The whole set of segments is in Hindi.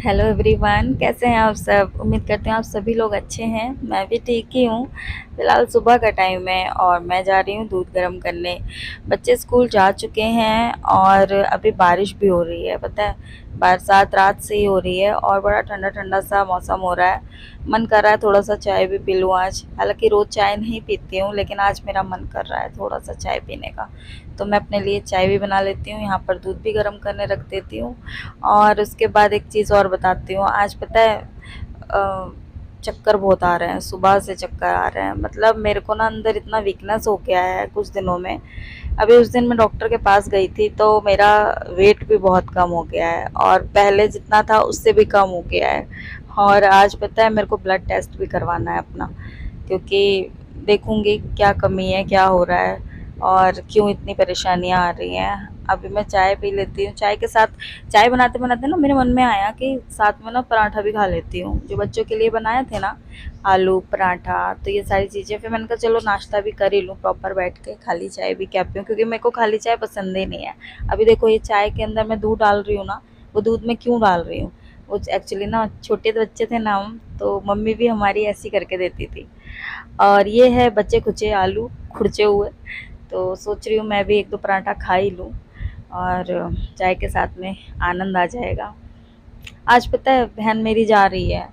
हेलो एवरीवन, कैसे हैं आप सब। उम्मीद करते हैं आप सभी लोग अच्छे हैं। मैं भी ठीक ही हूँ। फ़िलहाल सुबह का टाइम है और मैं जा रही हूँ दूध गर्म करने। बच्चे स्कूल जा चुके हैं और अभी बारिश भी हो रही है। पता है, बरसात रात से ही हो रही है और बड़ा ठंडा ठंडा सा मौसम हो रहा है। मन कर रहा है थोड़ा सा चाय भी पी लूँ आज। हालांकि रोज़ चाय नहीं पीती हूँ, लेकिन आज मेरा मन कर रहा है थोड़ा सा चाय पीने का। तो मैं अपने लिए चाय भी बना लेती हूँ, यहाँ पर दूध भी गर्म करने रख देती हूँ। और उसके बाद एक चीज़ और बताती हूँ। आज पता है, चक्कर बहुत आ रहे हैं, सुबह से चक्कर आ रहे हैं। मतलब मेरे को ना अंदर इतना वीकनेस हो गया है कुछ दिनों में। अभी उस दिन मैं डॉक्टर के पास गई थी तो मेरा वेट भी बहुत कम हो गया है और पहले जितना था उससे भी कम हो गया है। और आज पता है मेरे को ब्लड टेस्ट भी करवाना है अपना, क्योंकि देखूंगी क्या कमी है, क्या हो रहा है और क्यों इतनी परेशानियां आ रही हैं। अभी मैं चाय पी लेती हूँ। चाय के साथ, चाय बनाते बनाते ना मेरे मन में आया कि साथ में ना पराठा भी खा लेती हूँ, जो बच्चों के लिए बनाए थे ना, आलू पराठा। तो ये सारी चीज़ें फिर मैंने कहा चलो नाश्ता भी कर ही लूँ प्रॉपर बैठ के, खाली चाय भी क्या पीऊँ, क्योंकि मेरे को खाली चाय पसंद ही नहीं है। अभी देखो ये चाय के अंदर मैं दूध डाल रही हूँ ना, वो दूध में क्यों डाल रही हूँ, वो एक्चुअली ना छोटे बच्चे थे ना हम, तो मम्मी भी हमारी ऐसी करके देती थी। और ये है बच्चे कुचे आलू खुरचे हुए, तो सोच रही हूँ मैं भी एक दो पराठा खा ही लूँ और चाय के साथ में आनंद आ जाएगा। आज पता है बहन मेरी जा रही है,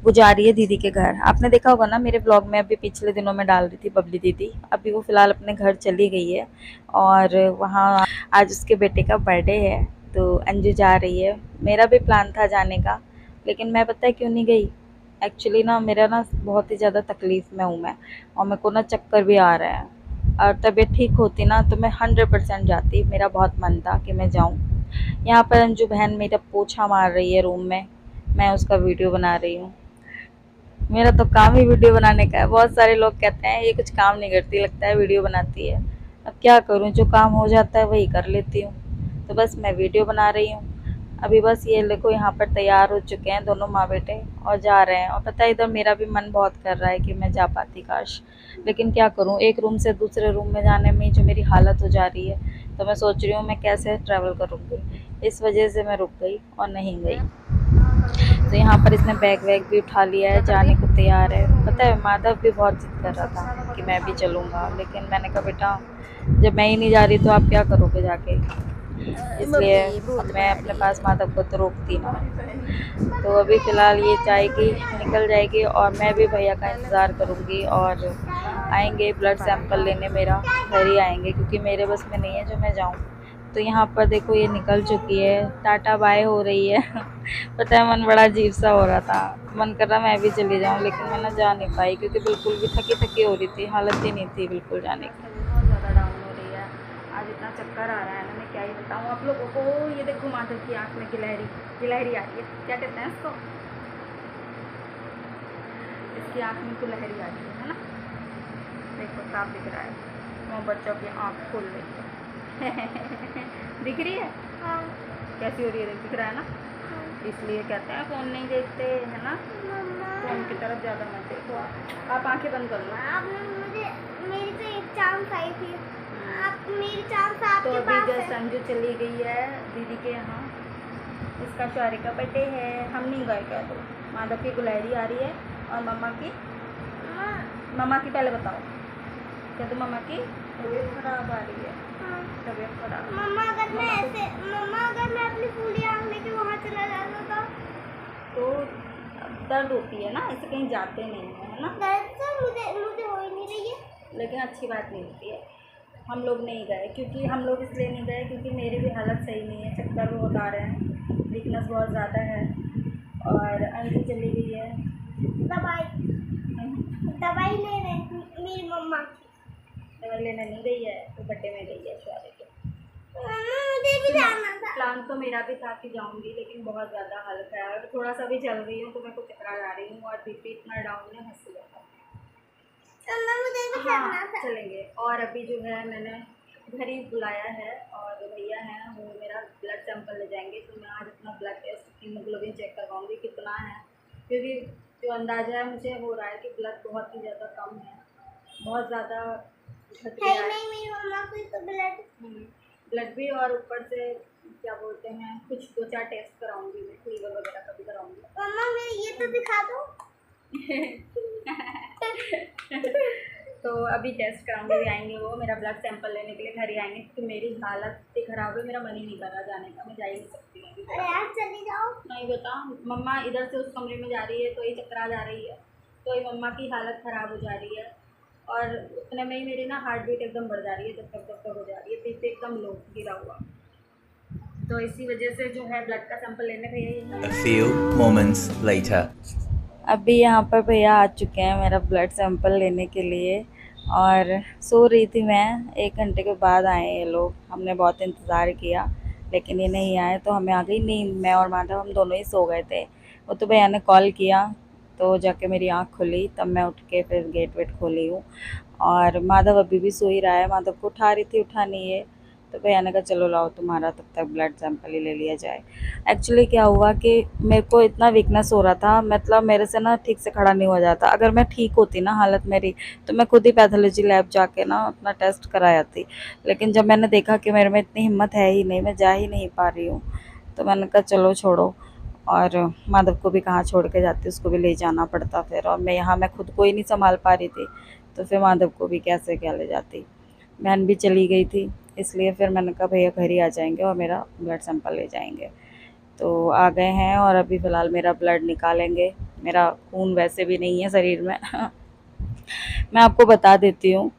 वो जा रही है दीदी के घर। आपने देखा होगा ना मेरे ब्लॉग में, अभी पिछले दिनों में डाल रही थी बबली दीदी। अभी वो फ़िलहाल अपने घर चली गई है और वहाँ आज उसके बेटे का बर्थडे है, तो अंजू जा रही है। मेरा भी प्लान था जाने का, लेकिन मैं पता है क्यों नहीं गई। एक्चुअली ना मेरा ना बहुत ही ज़्यादा तकलीफ़ में हूँ मैं, और मेरे को ना चक्कर भी आ रहा है। और तबीयत ठीक होती ना तो मैं 100% जाती, मेरा बहुत मन था कि मैं जाऊँ। यहाँ पर अंजू बहन मेरा पोछा मार रही है रूम में, मैं उसका वीडियो बना रही हूँ। मेरा तो काम ही वीडियो बनाने का है। बहुत सारे लोग कहते हैं ये कुछ काम नहीं करती, लगता है वीडियो बनाती है। अब क्या करूँ, जो काम हो जाता है वही कर लेती हूँ। तो बस मैं वीडियो बना रही हूँ। अभी बस ये देखो यहाँ पर तैयार हो चुके हैं दोनों माँ बेटे और जा रहे हैं। और पता है इधर मेरा भी मन बहुत कर रहा है कि मैं जा पाती काश, लेकिन क्या करूँ, एक रूम से दूसरे रूम में जाने में जो मेरी हालत हो जा रही है, तो मैं सोच रही हूँ मैं कैसे ट्रैवल करूँगी। इस वजह से मैं रुक गई और नहीं गई। तो यहाँ पर इसने बैग वैग भी उठा लिया है, जाने को तैयार है। पता है माधव भी बहुत जिद कर रहा था कि मैं भी चलूँगा, लेकिन मैंने कहा बेटा जब मैं ही नहीं जा रही तो आप क्या करोगे जाके। इसलिए अब मैं अपने पास माधव को तो रोकती ना। तो अभी फ़िलहाल ये जाएगी, निकल जाएगी और मैं भी भैया का इंतज़ार करूँगी। और आएंगे ब्लड सैंपल लेने, मेरा घर ही आएंगे, क्योंकि मेरे बस में नहीं है जो मैं जाऊँ। तो यहाँ पर देखो ये निकल चुकी है, टाटा बाय हो रही है। पता है मन बड़ा अजीब सा हो रहा था, मन कर रहा मैं भी चली जाऊँ, लेकिन मैं ना जा नहीं पाई क्योंकि बिल्कुल भी थकी थकी हो रही थी, हालत ही नहीं थी बिल्कुल जाने की। बहुत ज़्यादा डाउन हो रही है, आज इतना चक्कर आ रहा है ना, मैं क्या ही बताऊँ आप लोगों को। ये देखो माधव की आँख में गिलहरी गिलहरी आ रही है, क्या कहते हैं इसको, इसकी आँख में गिलहरी आ रही है ना। देखो साफ दिख रहा है, वो बच्चों की आँख खोल रही है। दिख रही है, हाँ। कैसी हो रही है, दिख रहा है ना, हाँ। इसलिए कहते हैं फ़ोन नहीं देखते है ना, फ़ोन की तरफ ज़्यादा मत देखो। आप आंखें बंद कर लो। आपने मुझे, मेरी तो एक चांस आई थी, आप मेरी चांस आपके तो अभी जस्ट संजू चली गई है दीदी के यहाँ, इसका शौर्य का बर्थडे है। हम नहीं गए क्या, तो माधव की गुलहरी आ रही है और मम्मा की, मम्मा की पहले बताओ, क्या तो मम्मा की तबीयत खराब आ रही है, हाँ। तबीयत खराब मम्मा, अगर मैं ऐसे मम्मा अगर मैं अपनी पूरी आँख लेके वहाँ चला जाता तो दर्द होती है ना, ऐसे कहीं जाते नहीं है ना। दर्द तो मुझे मुझे हो ही नहीं रही है, लेकिन अच्छी बात नहीं होती है। हम लोग नहीं गए, क्योंकि हम लोग इसलिए नहीं गए क्योंकि मेरी भी हालत सही नहीं है, चक्कर बहुत आ रहे हैं, वीकनेस बहुत ज़्यादा है। और अंजू चली गई है दवाई दवाई लेने, मेरी मम्मा दवाई लेने नहीं गई है, तो बर्थडे में गई है शौर्य के। मुझे भी जाना था, प्लान तो मेरा भी था कि जाऊंगी, लेकिन बहुत ज़्यादा हालत है और थोड़ा सा भी चल रही हूँ तो मैं कुछ चकरा जा रही हूँ और बीपी इतना डाउन है, हंसी जाता है। मुझे भी जाना था, चलेंगे। और अभी जो है मैंने घर ही बुलाया है और भैया हैं वो मेरा ब्लड सैंपल ले जाएंगे, तो मैं आज अपना ब्लड टेस्ट हीमोग्लोबिन चेक करवाऊँगी कितना है, क्योंकि जो अंदाज़ा है मुझे हो रहा है कि ब्लड बहुत ही ज़्यादा कम है, बहुत ज़्यादा घट गया है। नहीं मेरी मम्मा को तो ब्लड भी, और ऊपर से क्या बोलते हैं, कुछ 2-4 टेस्ट कराऊंगी मैं, लीवर वगैरह का भी कराऊंगी। मम्मा मैं ये तो दिखा दो। तो अभी टेस्ट कराऊंगी, भी आएंगे वो मेरा ब्लड सैंपल लेने के लिए घर ही आएंगे, क्योंकि मेरी हालत इतनी ख़राब है, मेरा मन ही नहीं कर रहा जाने का, मैं जा ही नहीं सकती हूँ। अरे यार चली जाओ। नहीं बता, मम्मा इधर से उस कमरे में जा रही है तो ये चक्करा जा रही है, तो ये मम्मा की हालत ख़राब हो जा रही है, और उतने में ही मेरी ना हार्ट बीट एकदम बढ़ जा रही है, जब तक हो जा रही है, बीपी एकदम लो गिरा हुआ। तो इसी वजह से जो है ब्लड का सैंपल लेने भैया। A few moments later. अभी यहाँ पर भैया आ चुके हैं मेरा ब्लड सैंपल लेने के लिए, और सो रही थी मैं, 1 घंटे के बाद आए ये लोग, हमने बहुत इंतज़ार किया लेकिन ये नहीं आए, तो हमें आ गई नींद। मैं और माधव हम दोनों ही सो गए थे। वो तो भैया ने कॉल किया तो जाके मेरी आँख खुली, तब मैं उठ के फिर गेट वेट खोली हूँ, और माधव अभी भी सो ही रहा है। माधव को उठा रही थी, उठा नहीं है, तो भैया ने कहा चलो लाओ तुम्हारा तब तक ब्लड सैंपल ही ले लिया जाए। एक्चुअली क्या हुआ कि मेरे को इतना वीकनेस हो रहा था, मतलब मेरे से ना ठीक से खड़ा नहीं हो जाता। अगर मैं ठीक होती ना हालत मेरी, तो मैं खुद ही पैथोलॉजी लैब जाके ना अपना टेस्ट कराया थी, लेकिन जब मैंने देखा कि मेरे में इतनी हिम्मत है ही नहीं, मैं जा ही नहीं पा रही हूँ, तो मैंने कहा चलो छोड़ो। और माधव को भी कहाँ छोड़ के जाती, उसको भी ले जाना पड़ता फिर, और मैं खुद को ही नहीं संभाल पा रही थी, तो फिर माधव को भी कैसे क्या ले जाती। बहन भी चली गई थी, इसलिए फिर मैंने कहा भैया घर ही आ जाएंगे और मेरा ब्लड सैंपल ले जाएंगे। तो आ गए हैं और अभी फ़िलहाल मेरा ब्लड निकालेंगे। मेरा खून वैसे भी नहीं है शरीर में। मैं आपको बता देती हूँ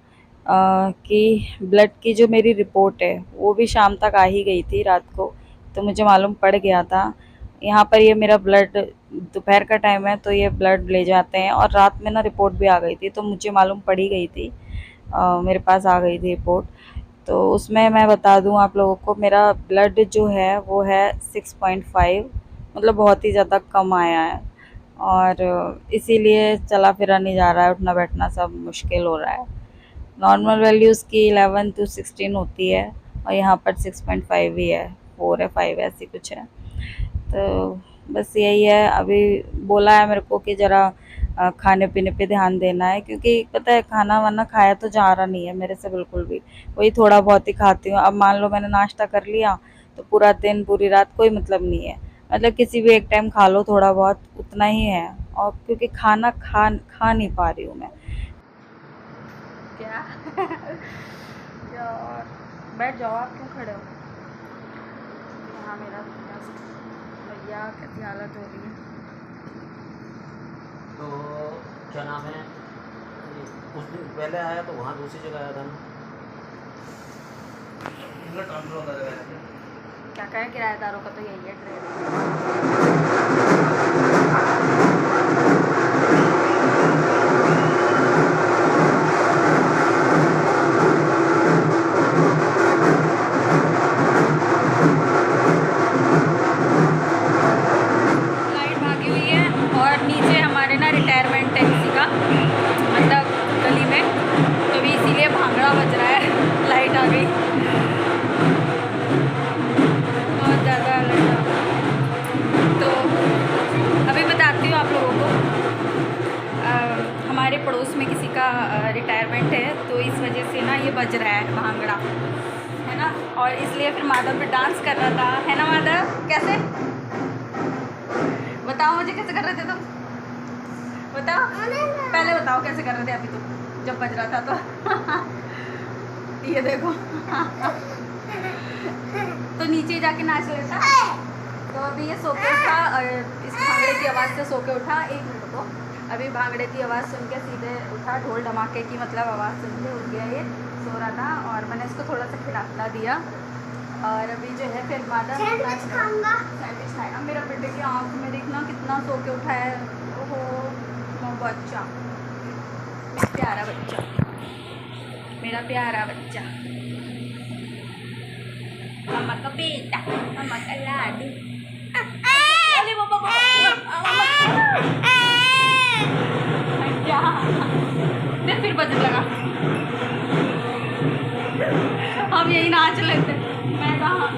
कि ब्लड की जो मेरी रिपोर्ट है वो भी शाम तक आ ही गई थी रात को, तो मुझे मालूम पड़ गया था। यहाँ पर ये मेरा ब्लड दोपहर का टाइम है, तो ये ब्लड ले जाते हैं, और रात में ना रिपोर्ट भी आ गई थी, तो मुझे मालूम पड़ ही गई थी, मेरे पास आ गई थी रिपोर्ट। तो उसमें मैं बता दूं आप लोगों को, मेरा ब्लड जो है वो है 6.5, मतलब बहुत ही ज़्यादा कम आया है, और इसीलिए चला फिरा नहीं जा रहा है, उठना बैठना सब मुश्किल हो रहा है। नॉर्मल वैल्यूज़ की 11 to 16 होती है, और यहाँ पर 6.5 ही है, 4 है 5 ऐसी कुछ है। तो बस यही है। अभी बोला है मेरे को कि ज़रा खाने पीने पे ध्यान देना है, क्योंकि पता है खाना वाना खाया तो जा रहा नहीं है मेरे से बिल्कुल भी, वही थोड़ा बहुत ही खाती हूँ। अब मान लो मैंने नाश्ता कर लिया तो पूरा दिन पूरी रात कोई मतलब नहीं है, मतलब किसी भी एक टाइम खा लो थोड़ा बहुत, उतना ही है, और क्योंकि खाना खा नहीं पा रही हूँ मैं। क्या यार, बैठ जाओ, आप क्यों खड़े हो? यहाँ मेरा भैया कैसी हालत हो रही है। तो क्या नाम है, उस दिन पहले आया तो वहाँ दूसरी जगह आया था ना। क्या कहें, किराएदारों का तो यही है ट्रेड। लाइट भागी हुई है, और नीचे हमारे ना रिटायरमेंट है किसी का, मतलब गली में, तो भी इसीलिए भांगड़ा बज रहा है। लाइट आ गई, बहुत ज़्यादा लाइट आ गई। तो अभी बताती हूँ आप लोगों को, हमारे पड़ोस में किसी का रिटायरमेंट है, तो इस वजह से ना ये बज रहा है भांगड़ा, है ना। और इसलिए फिर माधव भी डांस कर रहा था, है ना माधव? कैसे, बताओ मुझे, कैसे कर रहे थे तुम? बताओ, पहले बताओ कैसे कर रहे थे अभी तुम जब बज रहा था तो। ये देखो। तो नीचे जाके नाच लेता। तो अभी ये सो के उठा, इस भांगड़े की आवाज़ से सो के उठा। 1 मिनट को, अभी भांगड़े की आवाज़ सुन के सीधे उठा, ढोल धमाके की मतलब आवाज़ सुन के उठ गया, ये सो रहा था, और मैंने इसको थोड़ा सा खिला दिया। और अभी जो है फिर माधव सैंडविच खाएगा। मेरा बेटे की आँख में देखना कितना सो के उठा है। ओहो बच्चा, प्यारा बच्चा, मेरा प्यारा बच्चा, मम्मा का बेटा, मम्मा का लाडू। अरे बाबा फिर बजने लगा। हम यही नाच लेते, मैं कहाँ।